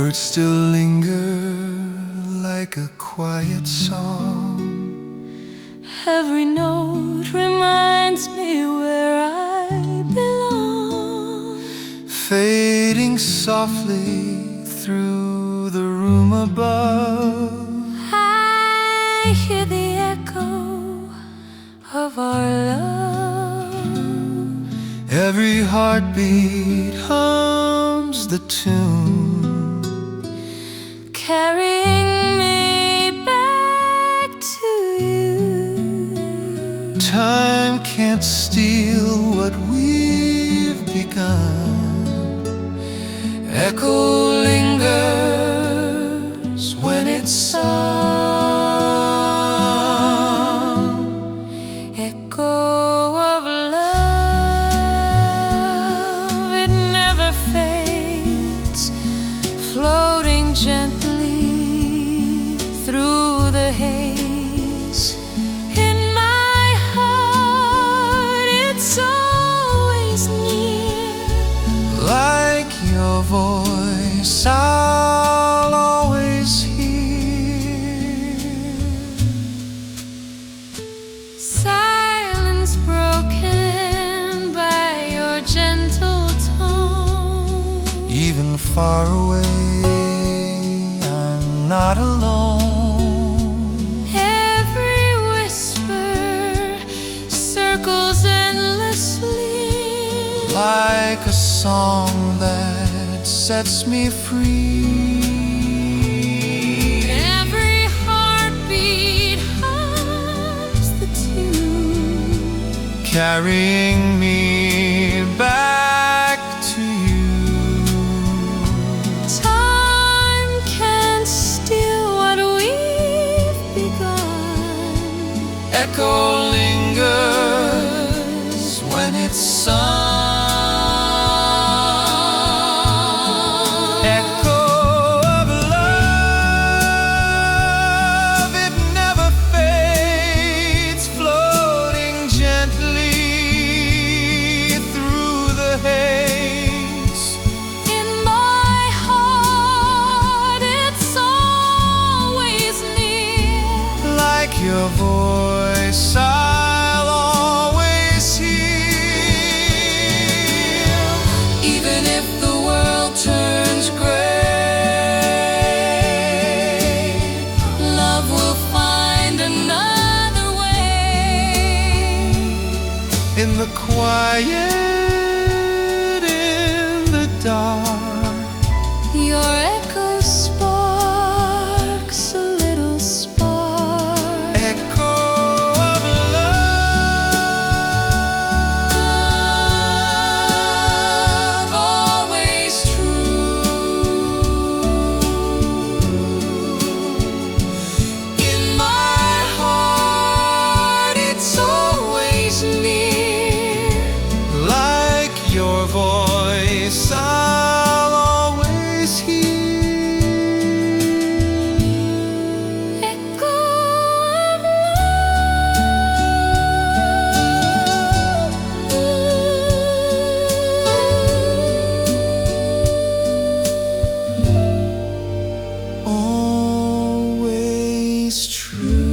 Words still linger like a quiet song. Every note reminds me where I belong. Fading softly through the room above. I hear the echo of our love. Every heartbeat hums the tune, carrying me back to you. Time can't steal what we've begun. Echo lingers when it's sung. Echo of love, it never fades, floating gently through the haze. In my heart, it's always near. Like your voice, I'll always hear. Silence broken by your gentle tone. Even far away, I'm not alone. Every whisper circles endlessly, Like a song that sets me free. every heartbeat hums the tune, Carrying me back to you. time can't steal what we've begun. Echo lingers when it's sung. Echo of love, it never fades, floating gently through the haze. In my heart, it's always near. Like your voice, I'll always hear. Even if the world turns gray, Love will find another way. in the quiet, in the dark, Your echo sparks a little spark. echo of love, always true. In my heart, it's always near. Like your voice, I'll always hear. Echo of love. Always true.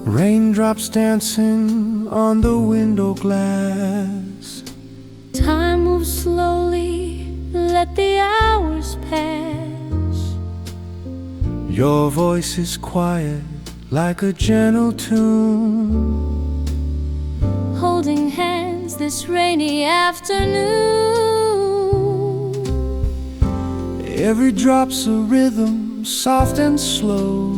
Raindrops dancing on the window glass. Time moves slowly, let the hours pass. Your voice is quiet like a gentle tune. Holding hands this rainy afternoon. Every drop's a rhythm, soft and slow.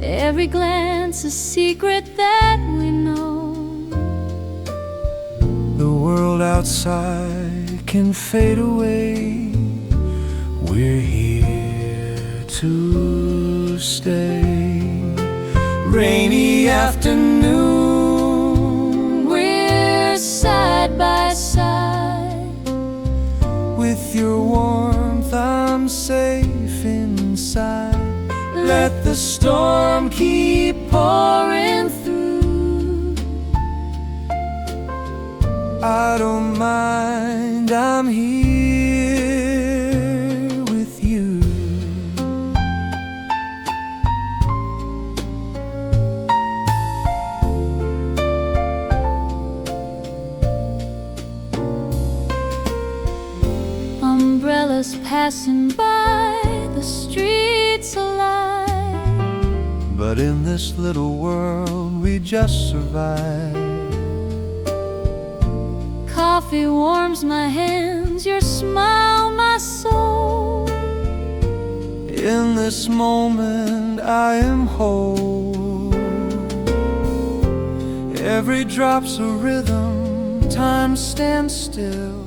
Every glance a secret that we know. The world outside can fade away. We're here to stay. rainy afternoon. We're side by side. With your warmth I'm safe inside. Let the storm keep pouring through. I don't mind, I'm here with you. Umbrellas passing by, the streets alive. But in this little world we just survive. Coffee warms my hands, your smile my soul. In this moment I am whole. Every drop's a rhythm, time stands still.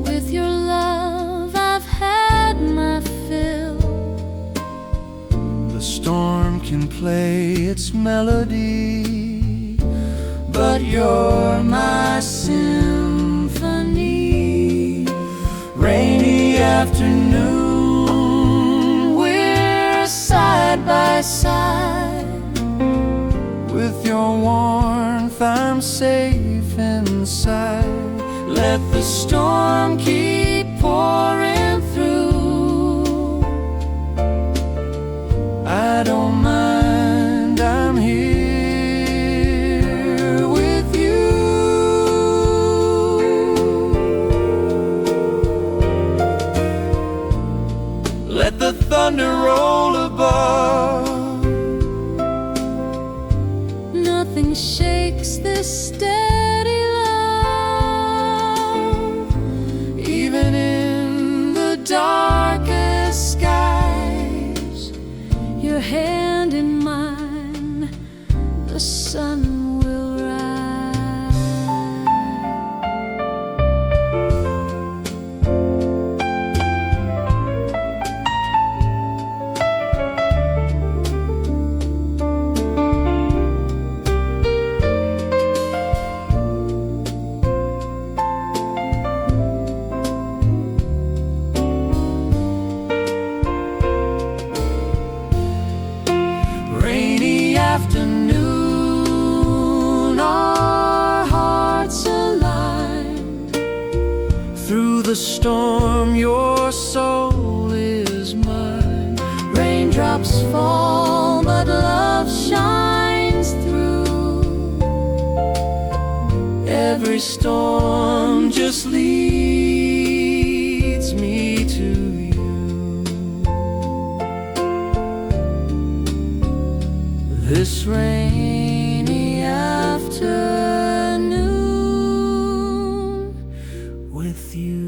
With your love I've had my fill. The storm can play its melody, but you're my symphony. Rainy afternoon, we're side by side. With your warmth I'm safe inside. Let the storm keep pouring through. I don't mind, I'm here with you. Let the thunder roll above. Nothing shakes this steady love. Even in the darkest skies, Your hand in mine, the sun will rise. rainy afternoon, our hearts aligned. Through the storm, your soul is mine. Raindrops fall, but love shines through. Every storm just leads me to you. This rainy afternoon with you.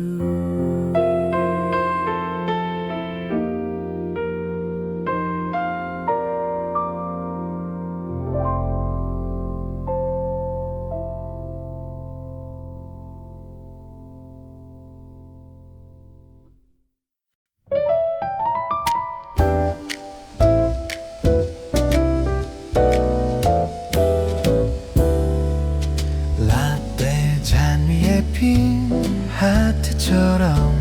라떼 잔 위에 핀 하트처럼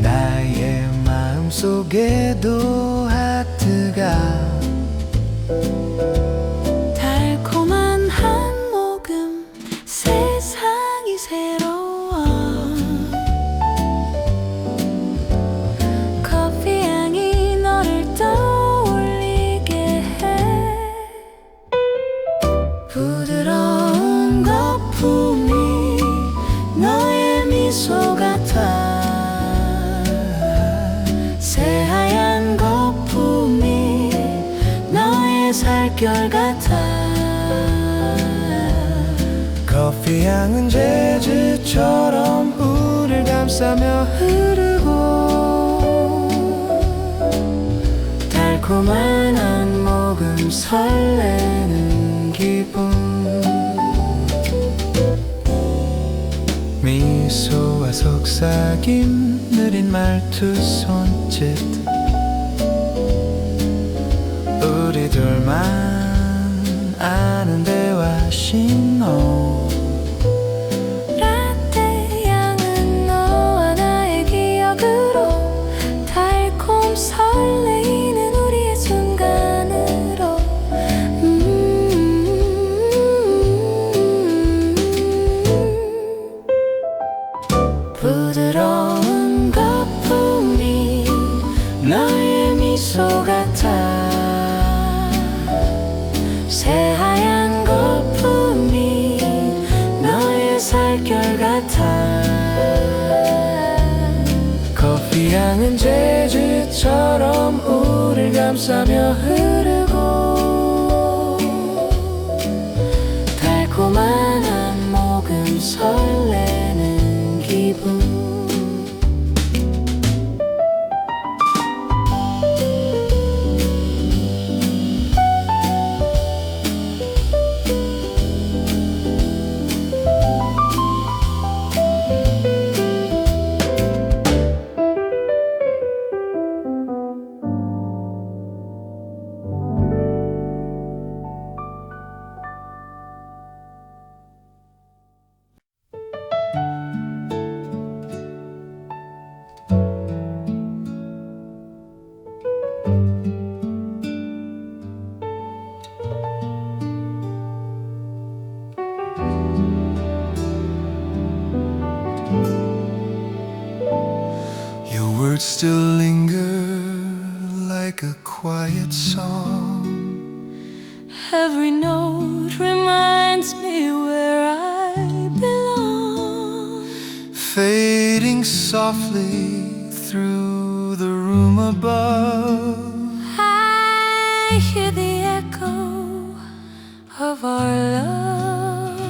나의 마음속에도 하트가 달콤한 한 모금, 세상이 새로워. 커피 향이 너를 떠올리게 해. 부드러운 거품이 너의 미소 같아. 새하얀 거품이 너의 살결 같아. 커피 향은 재즈처럼 우릴 감싸며 흐르고 달콤한 한 모금 설레는 기분. 미소와 속삭임 느린 말투 손짓 우리들만 아는 대화 신호 라떼 향은 너와 나의 기억으로 달콤 설레이는 우리의 순간으로 부드러운 거품이 너의 미소 같아 새하얀 거품이 너의 살결 같아 커피 향은 재즈처럼 우릴 감싸며 흐르고 달콤한 한 모금 설레는 기분 Your words still linger like a quiet song Every note reminds me where I belong Fading softly through the room above I hear the echo of our love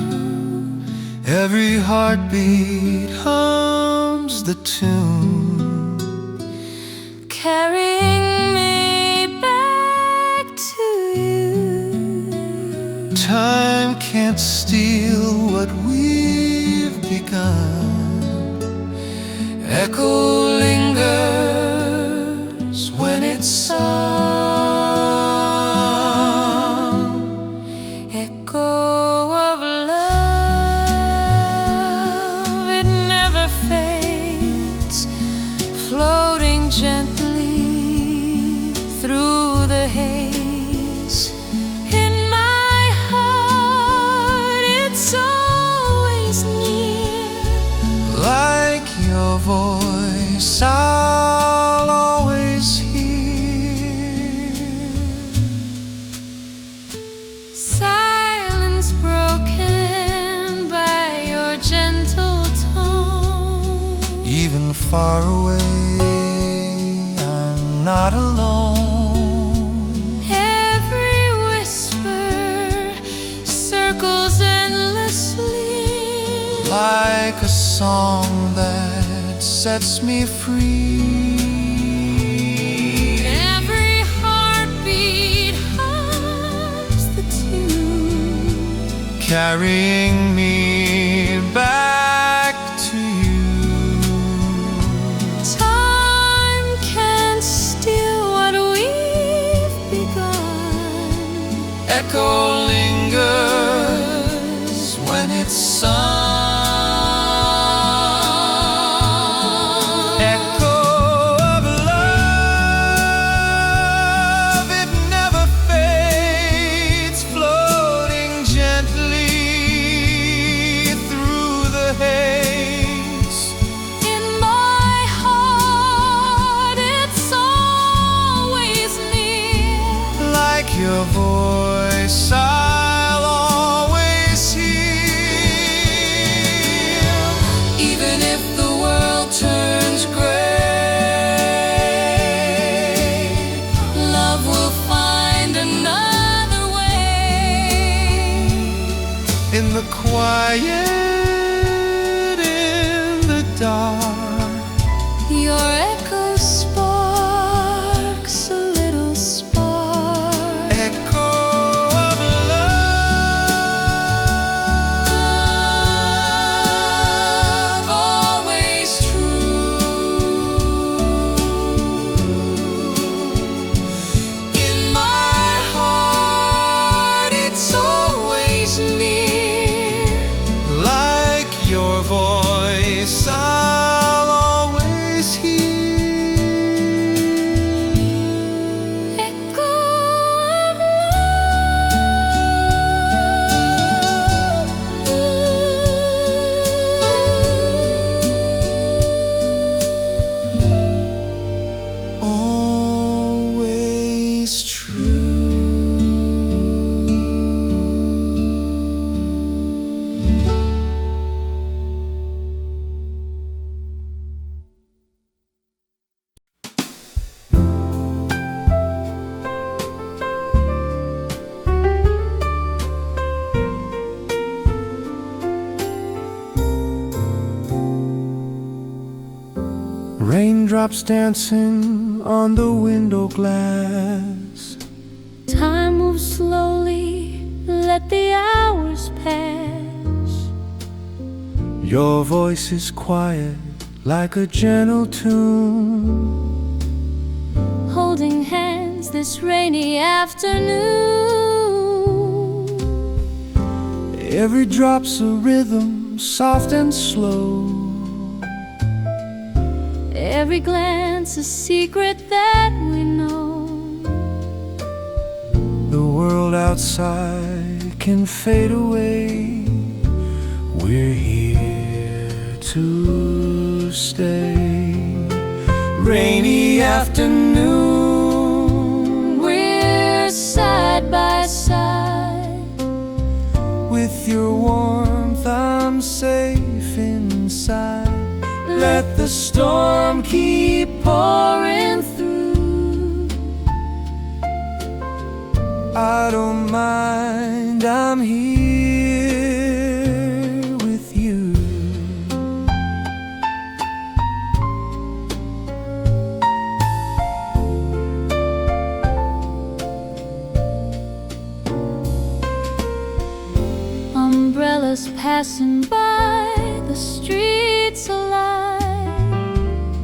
Every heartbeat hums the tune Carrying me back to you Time can't steal what we've begun Echo lingers when it's sung Echo of love It never fades Floating gently through the haze In my heart it's always near Like your voice I'll always hear Silence broken by your gentle tone Even far away I'm not alone Every whisper circles endlessly Like a song that sets me free Every heartbeat hums the tune Carrying me back to you Time can't steal what we've begun Echo lingers when it's sung Echo of love It never fades Floating gently through the haze In my heart it's always near Like your voice I'll always hear Even if the world turns gray Love will find another way In the quiet, in the dark Your echo sparks a little spark Echo of love Always true In my heart Your voice I'll always hear. Echo of love. Always true. Raindrops dancing on the window glass. Time moves slowly, let the hours pass. Your voice is quiet like a gentle tune. Holding hands this rainy afternoon. Every drop's a rhythm, soft and slow. Every glance a secret that we know. The world outside can fade away. We're here to stay. Rainy afternoon, We're side by side. with your warmth I'm safe inside. Let the storm keep pouring through. I don't mind, I'm here with you. Umbrellas passing by, the streets alive.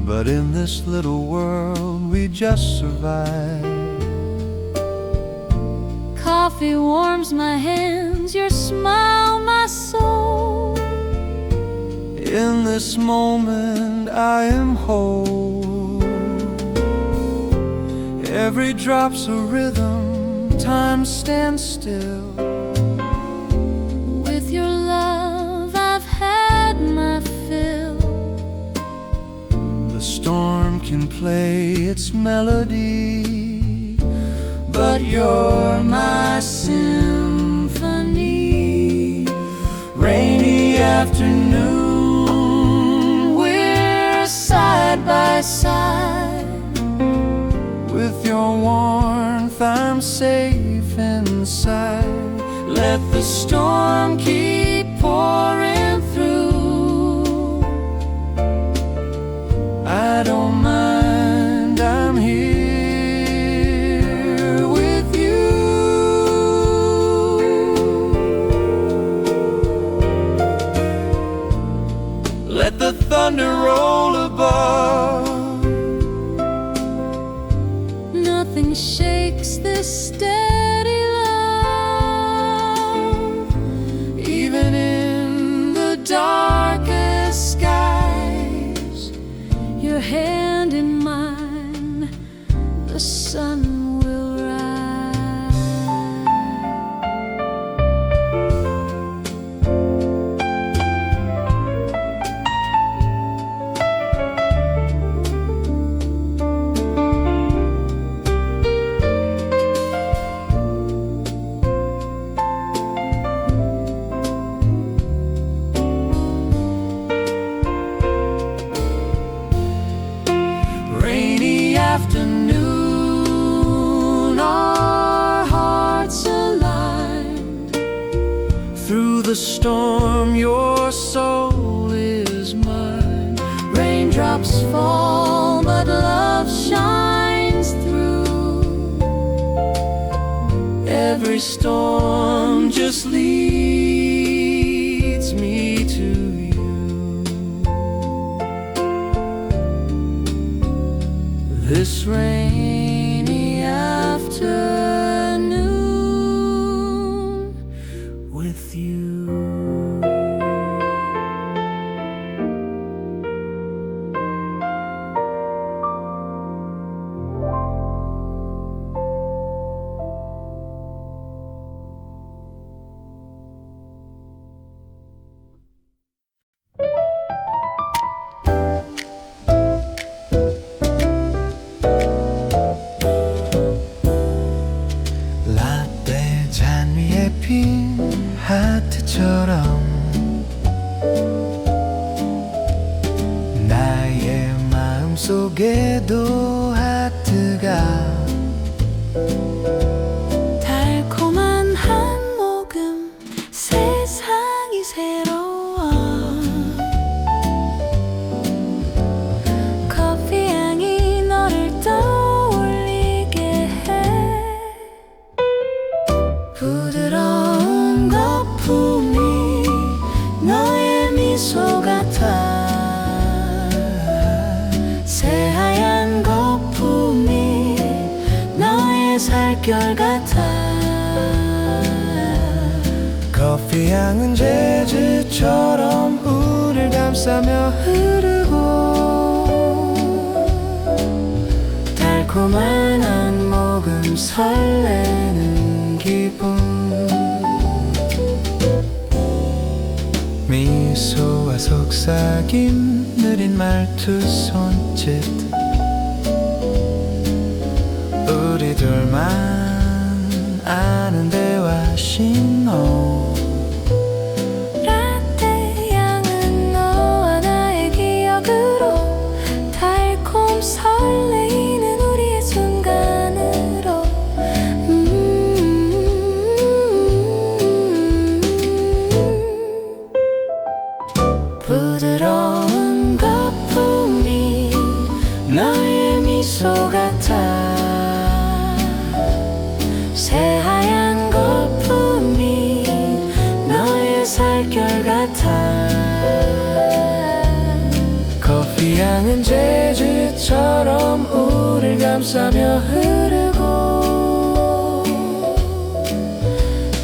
But in this little world we just survive. Coffee warms my hands, your smile my soul. In this moment I am whole. Every drop's a rhythm, time stands still. With your love I've had my fill. The storm can play its melody, but you're my symphony. Rainy afternoon, we're side by side. With your warmth I'm safe inside. Let the storm keep pouring through. I don't mind, I'm here with you. Let the thunder roll above. Nothing shakes this steady love. Even in the darkest skies, Your hand in mine, the sun will rise. rainy afternoon, our hearts aligned. Through the storm, your soul is mine. Raindrops fall, but love shines through. Every storm just leads me to you. This rainy afternoon with you. 속에도 하트가 달콤한 한 모금 세상이 새로워 커피 향이 너를 떠올리게 해 부드러운 거품이 너의 미소 같아 새하얀 거품이 너의 살결 같아 커피 향은 재즈처럼 우릴 감싸며 흐르고 달콤한 한 모금 설레는 기분 미소와 속삭임 느린 말투 손짓 우리 둘만 아는 대화 신호 라떼 향은 너와 나의 기억으로 달콤 설레이는 우리의 순간으로 부드러운 거품이 너의 미소 같아 새하얀 거품이 너의 살결 같아 커피 향은 재즈처럼 우릴 감싸며 흐르고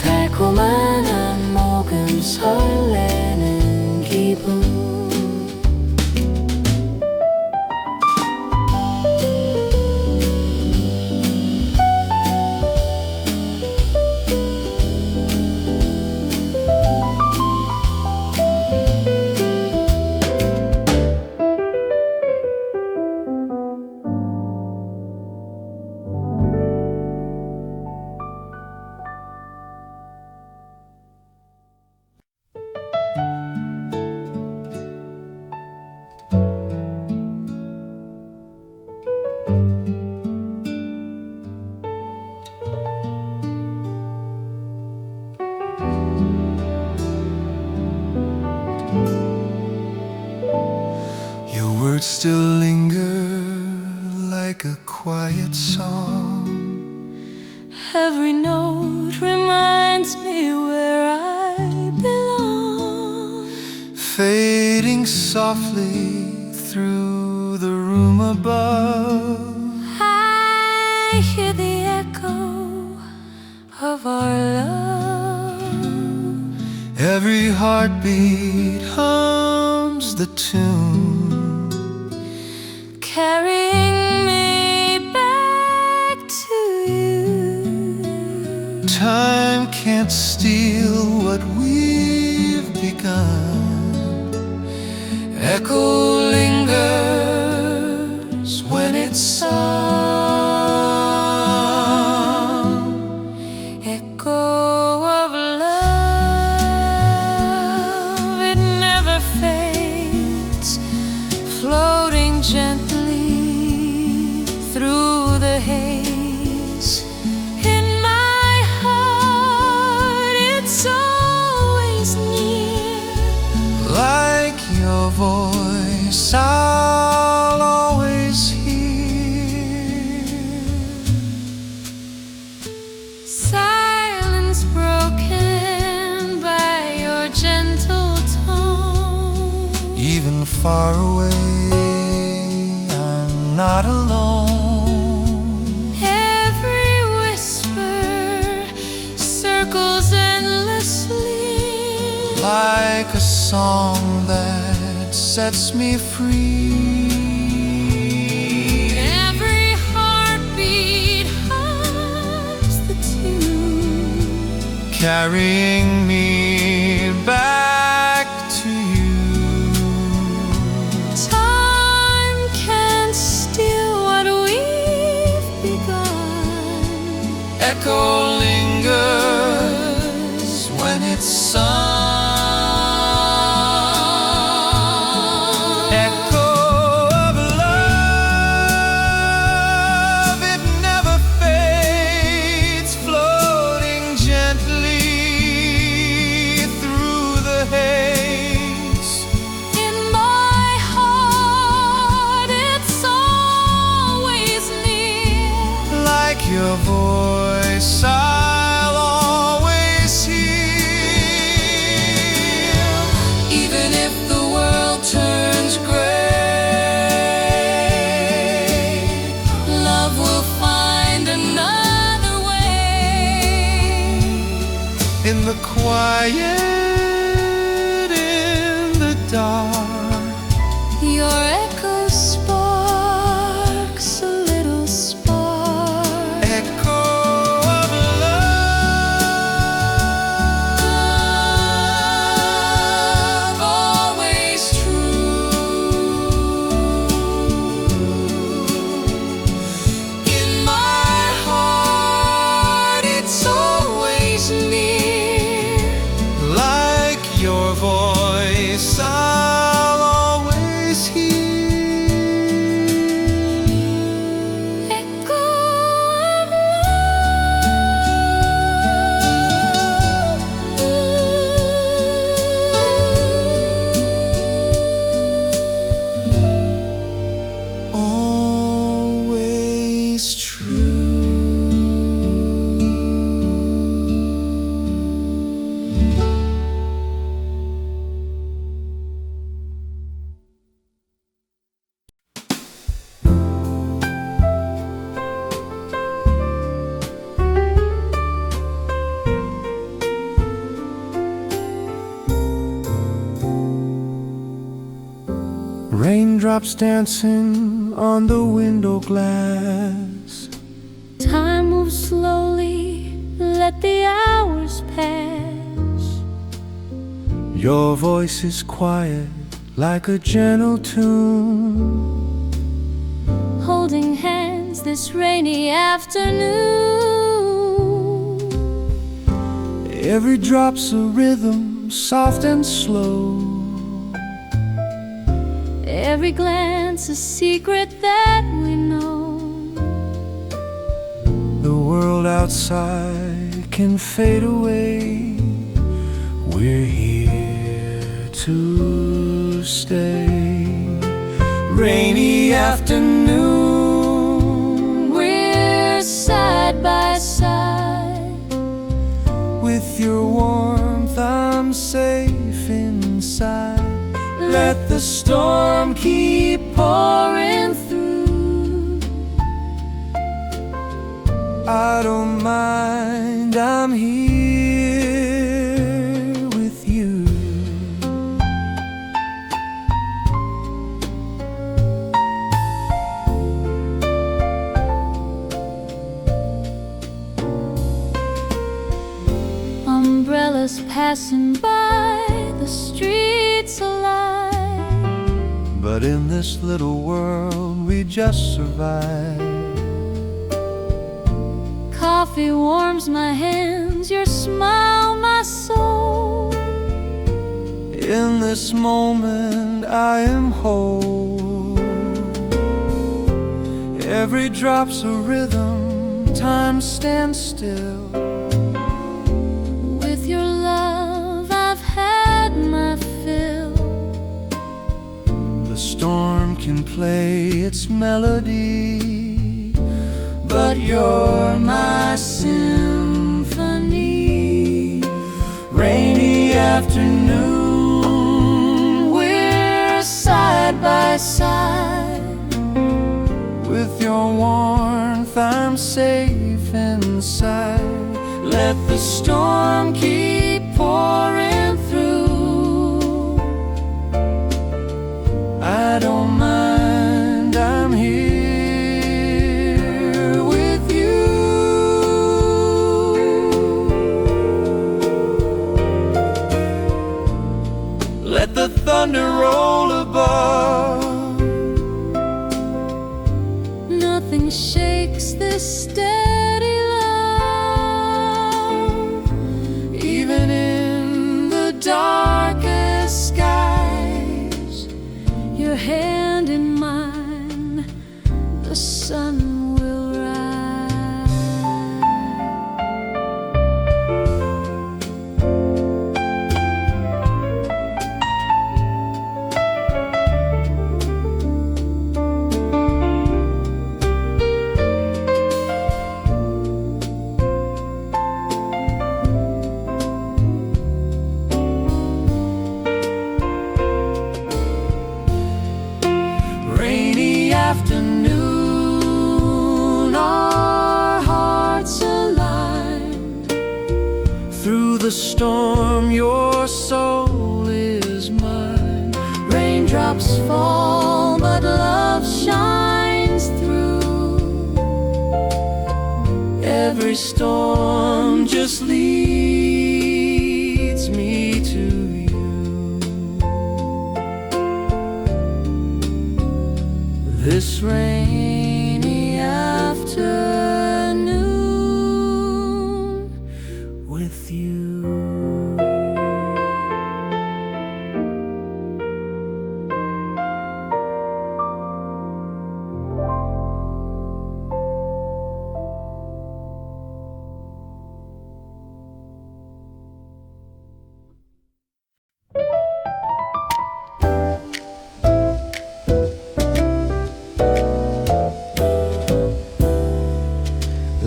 달콤한 한 모금 설레는 기분 Your words still linger like a quiet song Every note reminds me where I belong fading softly through the room above I hear the echo of our love Every heartbeat hums the tune carrying me back to you Time can't steal what we've begun Echo lingers when it's sung Echo of love, it never fades Floating gently through the haze In my heart, it's always near Like your voice I'll always hear Silence broken by your gentle tone Even far away I'm not alone Every whisper circles endlessly Like a song that sets me free Every heartbeat hums the tune Carrying me back to you Time can't steal what we've begun Echo lingers when it's sung Echo of love all turns gray, love will find another way. In the quiet, in the dark, Your echo sparks a little spark. echo of love, always true. In my heart, it's always near. Like your voice, I'll always hear. Echo of Always true. Raindrops dancing on the window glass. Time moves slowly, let the hours pass. Your voice is quiet like a gentle tune. Holding hands this rainy afternoon. Every drop's a rhythm, soft and slow. Every glance a secret that we know. The world outside can fade away. We're here to stay. Rainy afternoon, We're side by side. with your warmth I'm safe inside. Let the storm keep pouring through. I don't mind, I'm here with you. Umbrellas passing by, the streets alive. But in this little world we just survive. Coffee warms my hands, your smile my soul. In this moment I am whole. Every drop's a rhythm, time stands still. With your love I've had my fill. The storm can play its melody, but you're my symphony. Rainy afternoon, we're side by side. With your warmth I'm safe inside. Let the storm keep pouring through. I don't mind, I'm here with you. Let the thunder roll above. Nothing shakes this steady love. Even in the darkest skies, Your hand in mine, the sun will rise. afternoon, our hearts aligned. Through the storm, your soul is mine. Raindrops fall, but love shines through. Every storm just leads me to you. This rainy afternoon With you.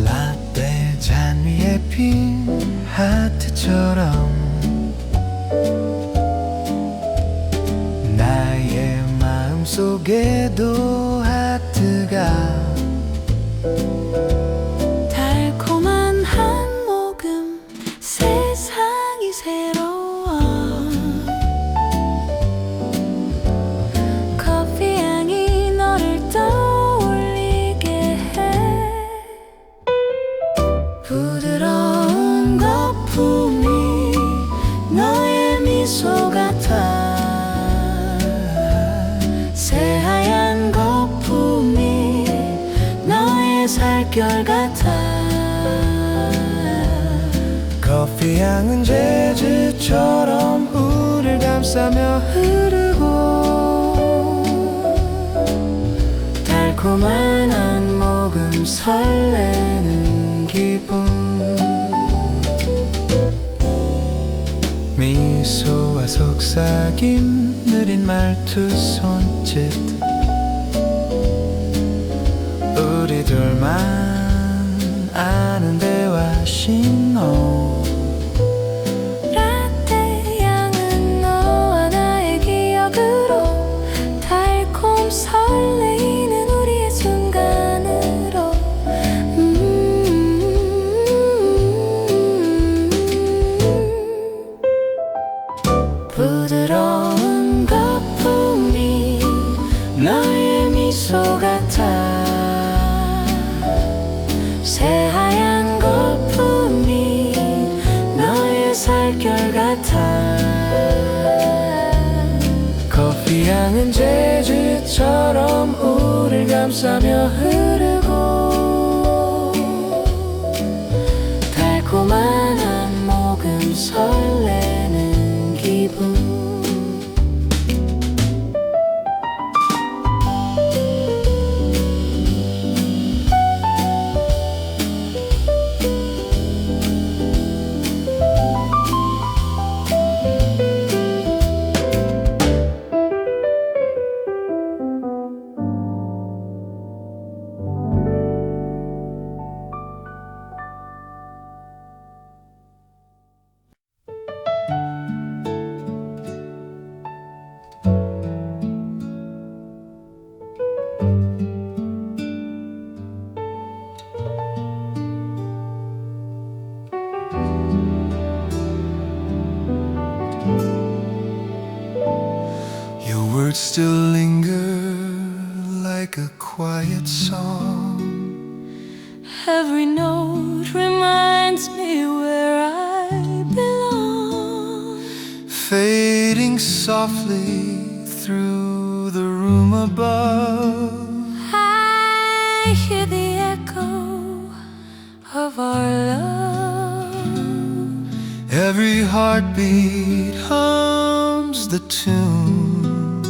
라떼 잔 위에 핀 하트처럼 나의 마음속에도 하트가 달콤한 한 모금 세상이 새로워 커피 향이 너를 떠올리게 해 부드러운 거품이 너의 미소 같아 새하얀 거품이 너의 살결 같아 커피 향은 재즈처럼 우릴 감싸며 흐르고 달콤한 한 모금 설레는 기분 미소와 속삭임 느린 말투 손짓 우리 둘만 아는 대화 신호 라떼 향은 너와 나의 기억으로 달콤 설레이는 우리의 순간으로 부드러운 거품이 너의 미소 같아 새하얀 거품이 너의 살결 같아 커피 향은 재즈처럼 우릴 감싸며 흐르고 달콤한 한 모금 설레는 기분 Your words still linger like a quiet song. Every note reminds me where I belong Fading softly through the room above. I hear the echo of our love Every heartbeat hums the tune,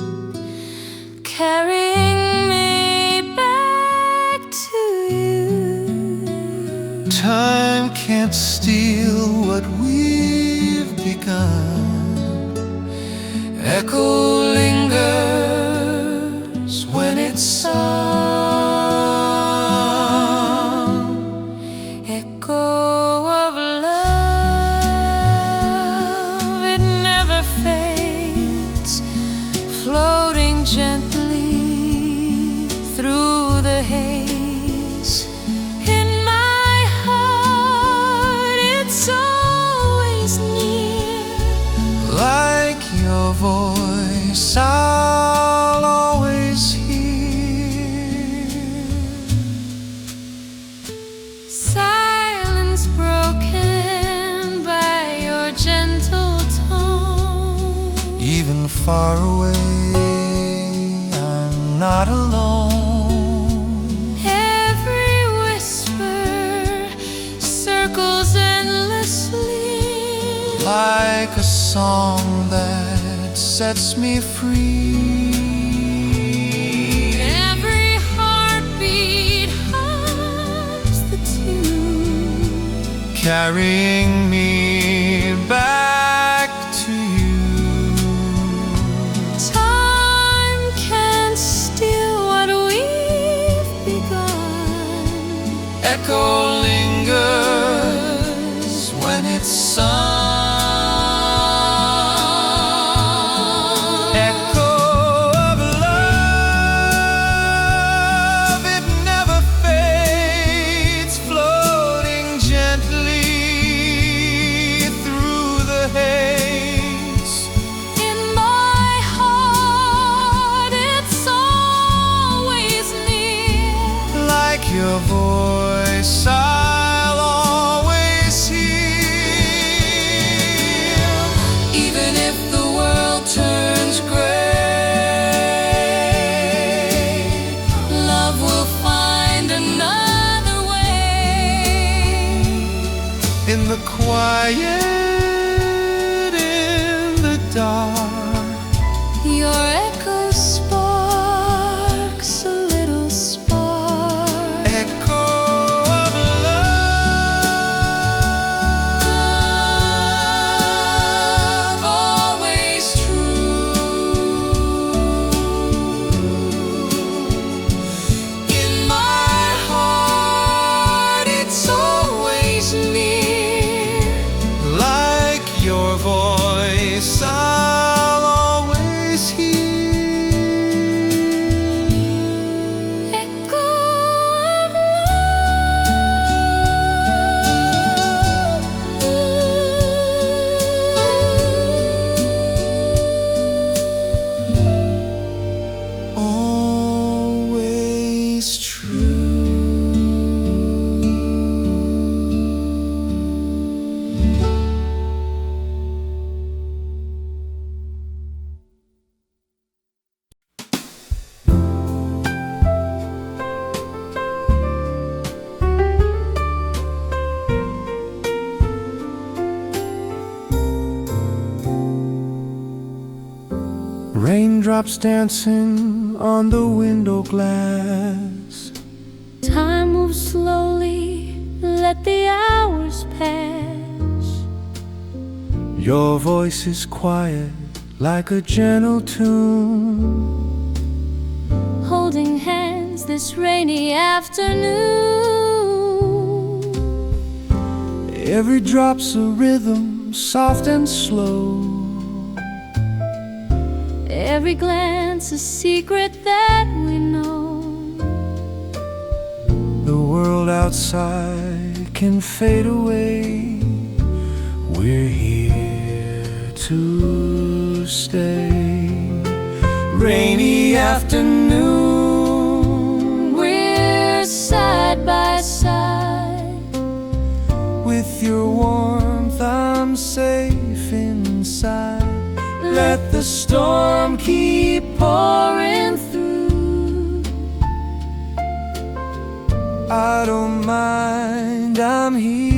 carrying me back to you. time can't steal what we've begun. Echo lingers when it's sung. Echo of love, it never fades, floating gently through song that sets me free. Every heartbeat hums the tune, Carrying me back to you. time can't steal what we've begun. Echo lingers when it's sung. Echo of love, it never fades, floating gently through the haze. In my heart, it's always near. Like your voice, I'll always hear. Even if the world turns gray, Love will find another way. in the quiet, in the dark, Your echo sparks a little spark. echo of love, always true. In my heart, it's always near. Like your voice, I'll always hear. Echo of love. Always true. Raindrops dancing on the window glass. Time moves slowly, let the hours pass. Your voice is quiet like a gentle tune. Holding hands this rainy afternoon. Every drop's a rhythm, soft and slow. Every glance a secret that we know. The world outside can fade away. We're here to stay. Rainy afternoon, We're side by side. with your warmth, I'm safe inside. Let the storm keep pouring through. I don't mind, I'm here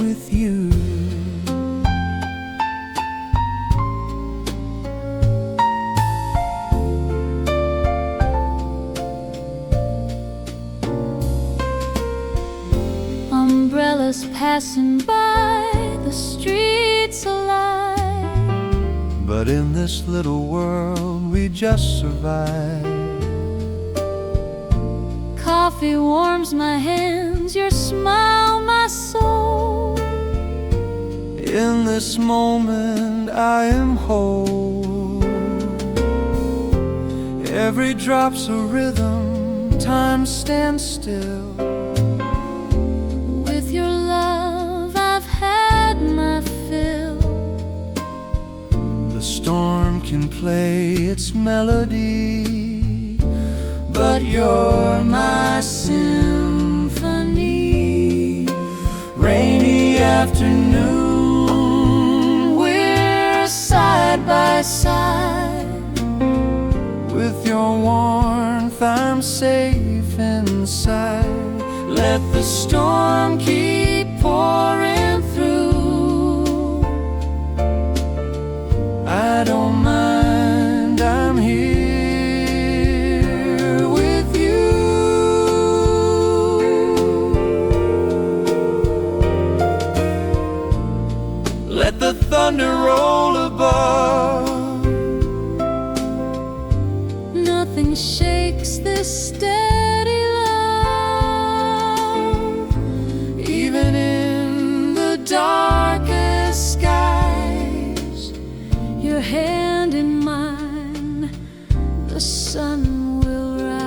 with you. Umbrellas passing by, the streets alive. But in this little world we just survive. Coffee warms my hands, your smile my soul. In this moment I am whole. Every drop's a rhythm, time stands still. With your love I've had my fill. The storm can play its melody, but you're my symphony. Rainy afternoon, we're side by side. With your warmth, I'm safe inside. Let the storm keep pouring through. don't mind, I'm here with you. Let the thunder roll above. Nothing shakes this steady love. Even in the darkest skies, Your hand in mine, the sun will rise.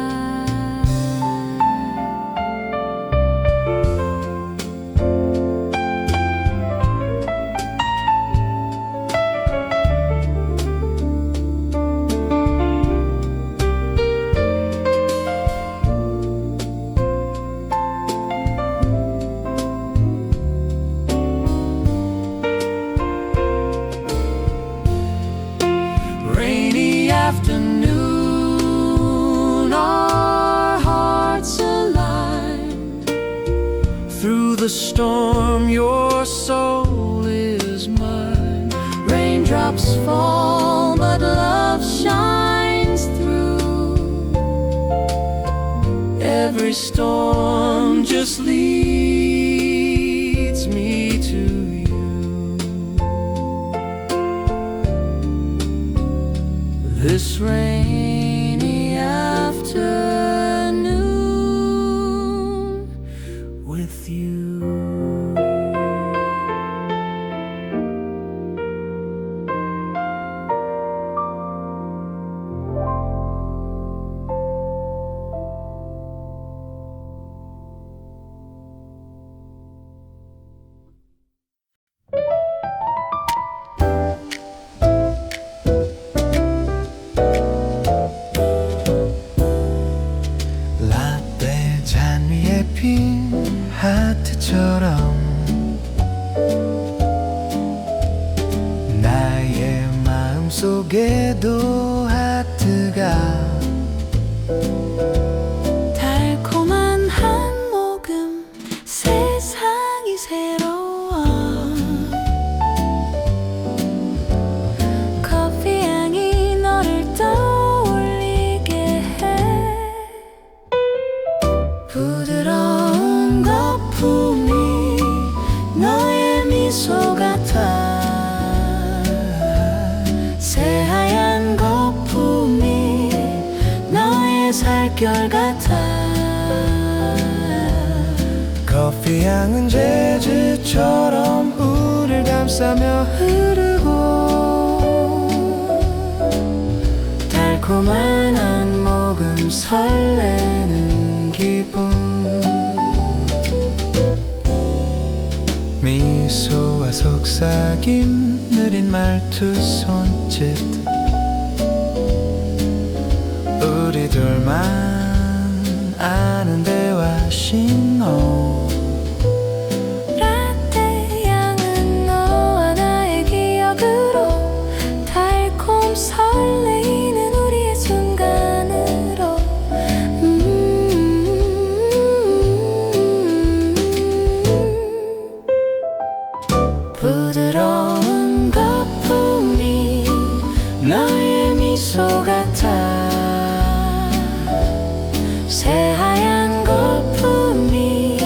rainy afternoon, our hearts aligned. Through the storm, your soul is mine. Raindrops fall, but love shines through. Every storm just leads me to you. This rainy afternoon with you. 라떼 잔 위에 핀 하트처럼 나의 마음속에도 하트가 달콤한 한 모금 세상이 새로워. 커피 향이 너를 떠올리게 해. 부드러운 거품이 너의 미소 같아. 새하얀 거품이 너의 살결 같아. 커피 향은 재즈처럼 우릴 감싸며 흐르고 달콤한 한 모금 설레는 기분. 미소와 속삭임 느린 말투 손짓 우리 둘만 아는 대화 신호. 라떼 향은 너와 나의 기억으로 달콤 설레이는 우리의 순간으로. 부드러운 거품이 너의 미소 같아. 새하얀 거품이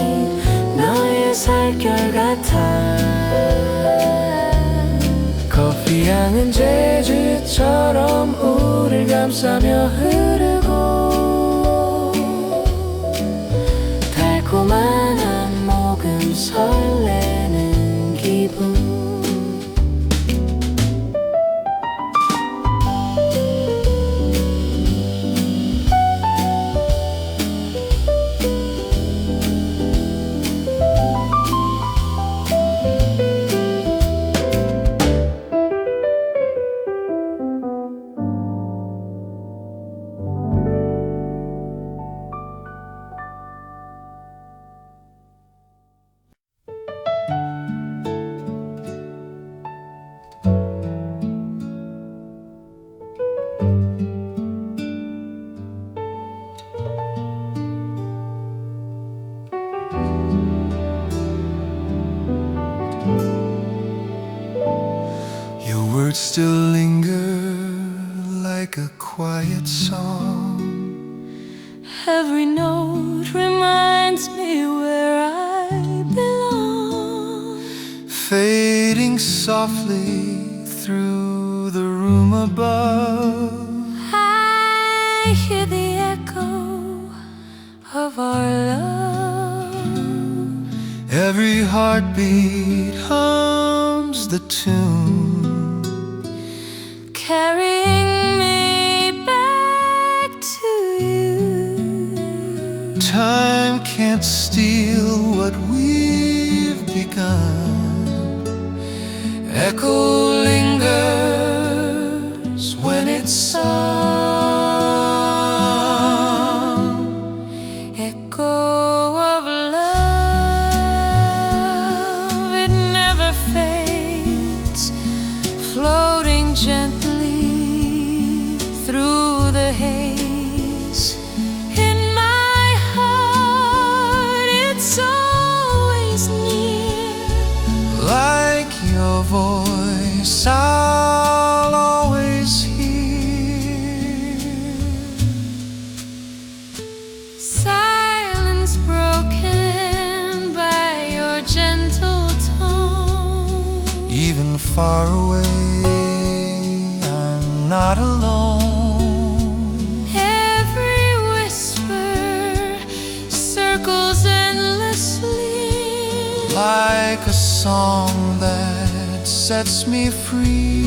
너의 살결 같아. 커피 향은 재즈처럼 우릴 감싸며 흐르고 달콤한 한 모금 설레는 기분. Your words still linger like a quiet song. Every note reminds me where I belong. Fading softly through the room above. I hear the echo of our love. Every heartbeat hums the tune, carrying me back to you. Time can't steal what we've begun. Echo lingers when it's sung. Echo of love, it never fades, floating gently through the haze. In my heart, it's always near. Like your voice, I'll always hear. Silence broken by your gentle tone. Even far away, I'm not alone. Every whisper circles endlessly, Like a song that sets me free.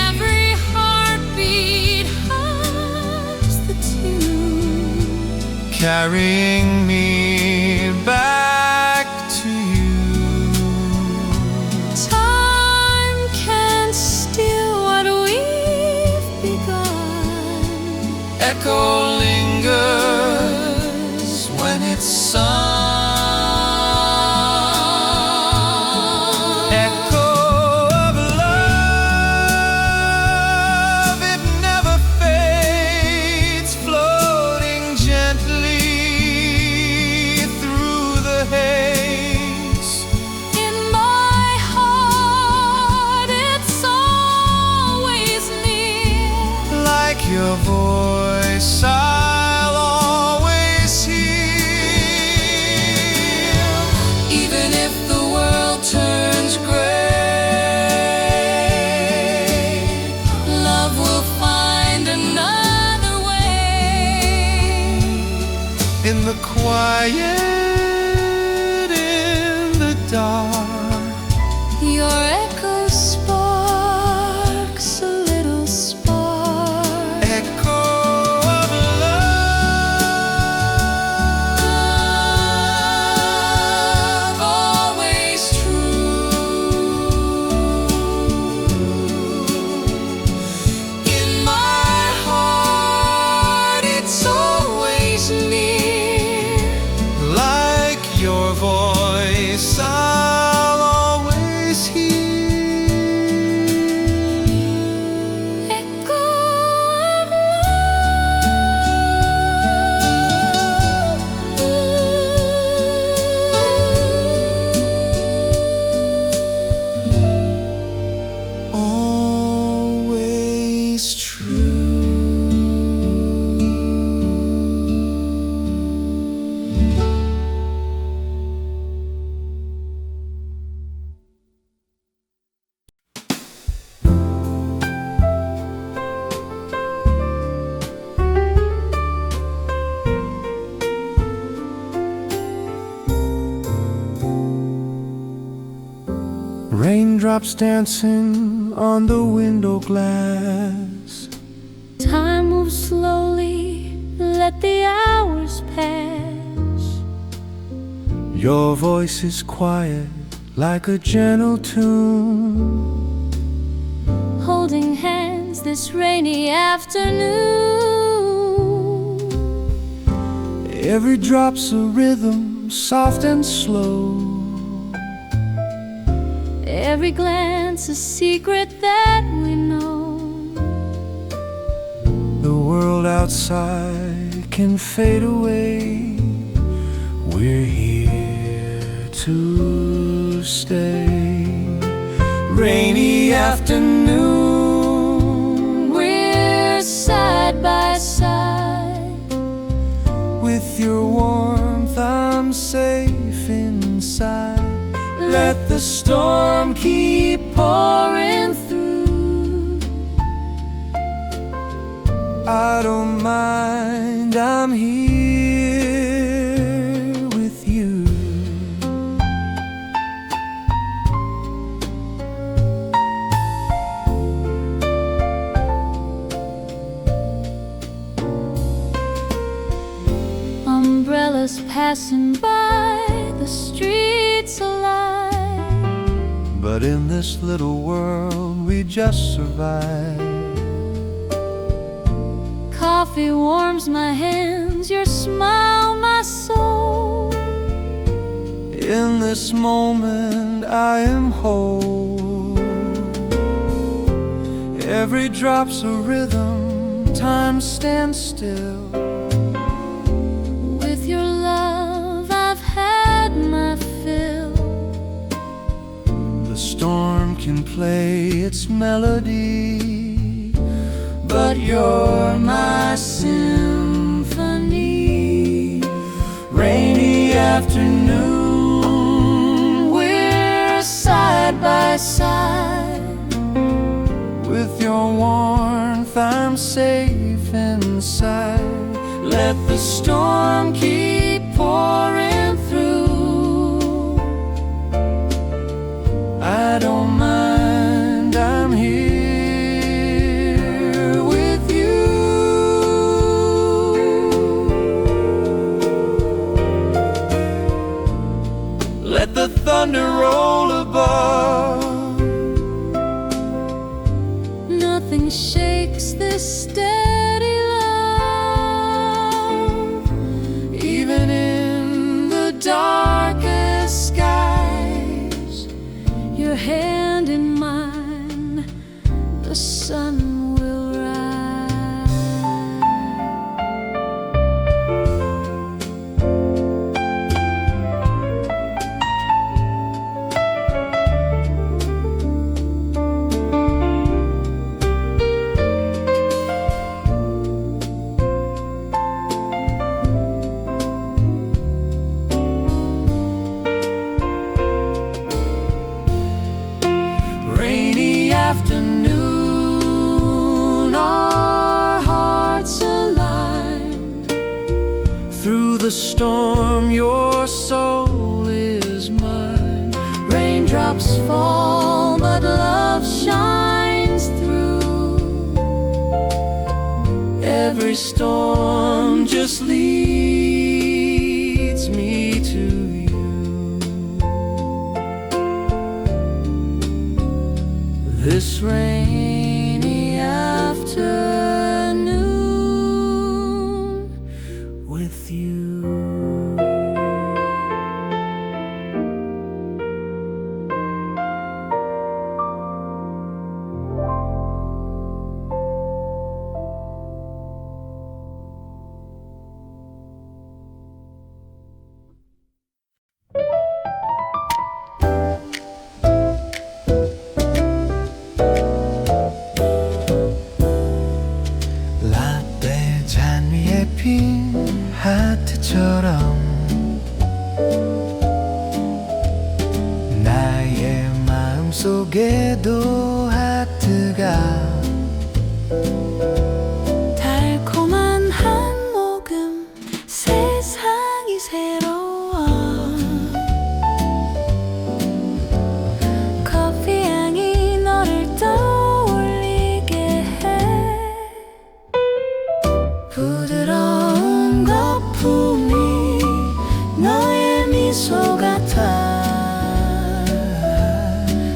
every heartbeat hums the tune, Carrying me back to you. time can't steal what we've begun. Echo lingers when it's sung. Echo of love, it never fades, floating gently through the haze. In my heart, it's always near. Like your voice, I'll always hear. Even if the world turns gray, Love will find another way. in the quiet, in the dark, Your echo sparks a little spark. echo of love, always true. In my heart, it's always near. Like your voice, I'll always hear. Echo of love. Always true. Raindrops dancing on the window glass. Time moves slowly, let the hours pass. Your voice is quiet like a gentle tune. Holding hands this rainy afternoon. Every drop's a rhythm, soft and slow. Every glance a secret that we know. The world outside can fade away. We're here to stay. Rainy afternoon, With your warmth I'm safe inside. Let the storm keep pouring through. I don't mind, I'm here with you. Umbrellas passing by, the streets alive. But in this little world we just survive. Coffee warms my hands, your smile my soul. In this moment I am whole. Every drop's a rhythm, time stands still. With your love I've had my fill. The storm can play its melody, but you're my symphony. Rainy afternoon, we're side by side. With your warmth I'm safe inside. Let the storm keep pouring through. I don't mind, I'm here with you. Let the thunder roll above. Nothing shakes this steady love. Even in the darkest skies, Your hand in mine, the sun will rise. rainy afternoon, our hearts aligned. Through the storm, your soul is mine. Raindrops fall, but love shines through. Every storm just leads me to you. This rainy afternoon with you. 라떼 잔 위에 핀 하트처럼 나의 마음속에도 하트가 달콤한 한 모금, 세상이 새로워. 커피 향이 너를 떠올리게 해. 부드러운 거품이 너의 미소 같아.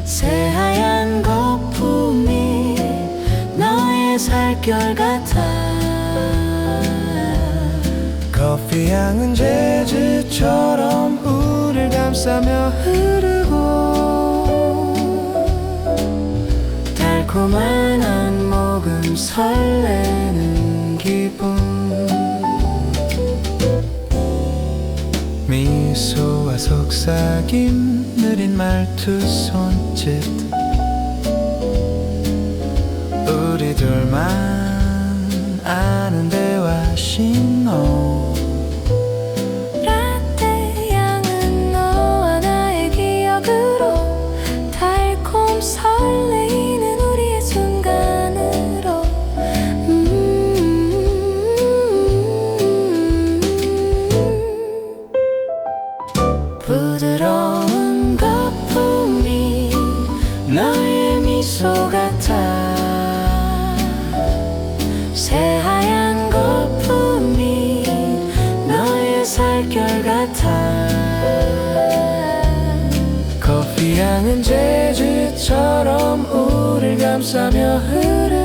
새하얀 거품이 너의 살결 같아. 커피 향은 재즈처럼 우릴 감싸며 흐르고 달콤한 한 모금 설레는 기분. 미소와 속삭임 느린 말투 손짓 우리 둘만 아는 대화 신호. 물결 같아 커피 향은 재즈처럼 우릴 감싸며 흐르